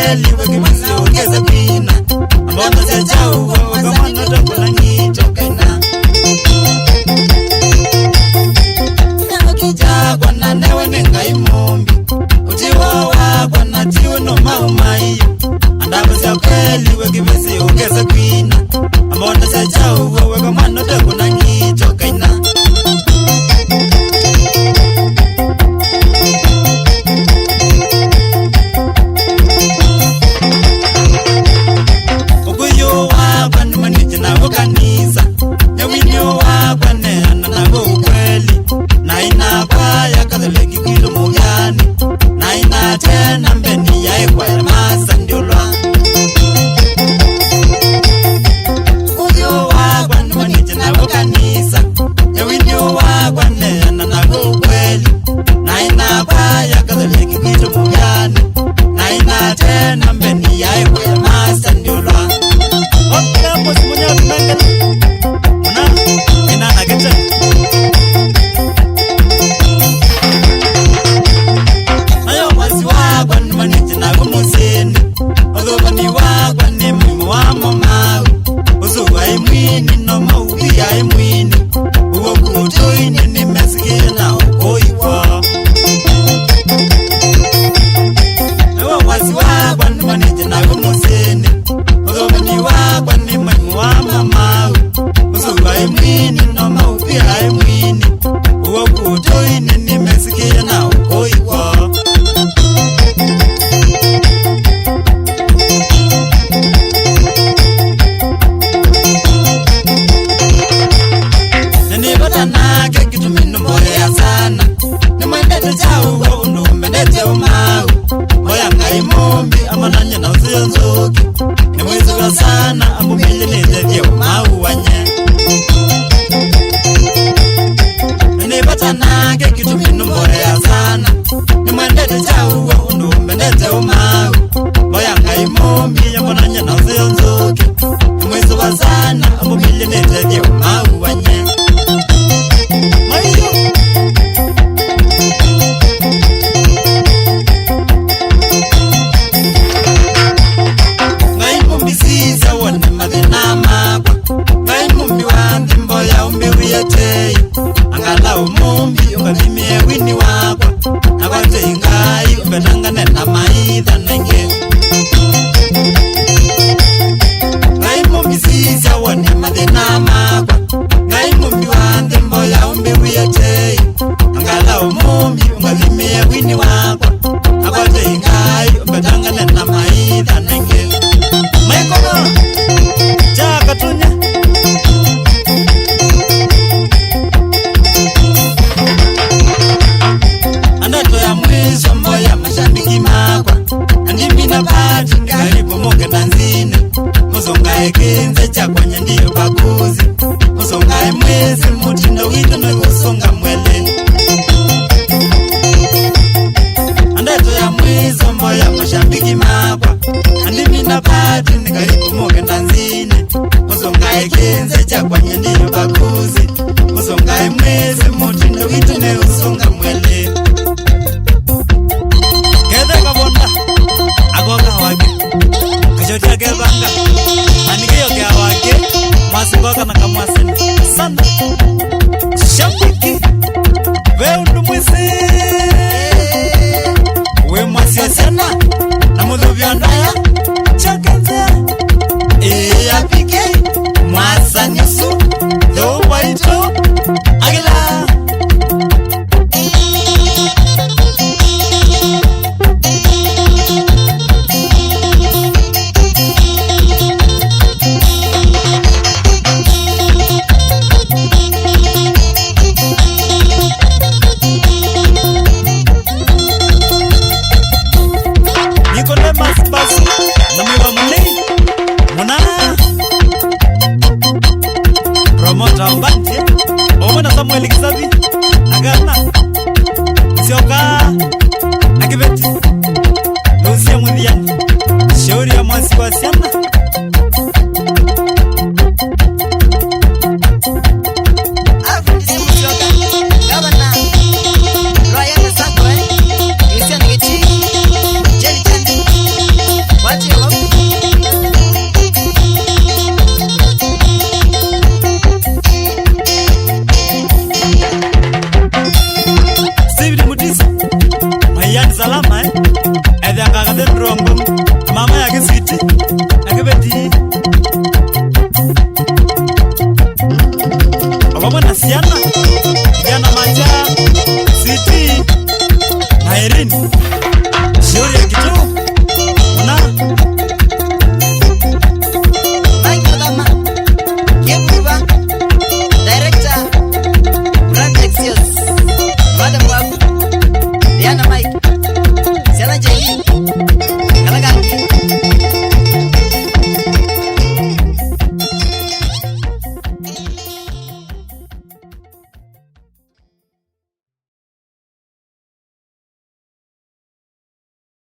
kweli wakimasi ongeza kwina ambona za chau wakamana takula ngitokaina nyango kijagwa na newe nengai mombi utiwa wakwa na tiwe no maumaiyo andaba za kweli wakimasi ongeza kwina ambona za chau wakamana takula ngitokaina kanisa nyawinyo wakwa neana nabo ukweli na ina kwaya katholiki kwilo mugani na ina tena mbeni ya ekwaya masa ndiolwa uyo wakwa nmanije nabo kanisa nyawinyo wakwa neana nabo ukweli na ina kwaya katholiki kwilo mugani na ina tena mbeni ya ekwaya masa ndiolwa Okambo simunya tunangana Ina ageta Ayo wasi wakwa nmanije nabo museni Odhobani wakwa ni mwimu wa mamawe Uzuwa imwini no maubi ya imwini Uwo kutoini ni mesikie na ukoiwa Ayo wasi wakwa nmanije nabo museni Odhobani wakwa ni mwimu wa mamawe Uzuwa imwini no maubi ya imwini Uwo kutoini ni mesikie na ukoiwa Nake kitumino moya sana Nimwendete chau wa unume nete umawe Moya ngai mombi amananya na uzionzo mama edanga gaden rongo mama yake sweet akabeti Obama siana Maja Sweet na Irene Shuri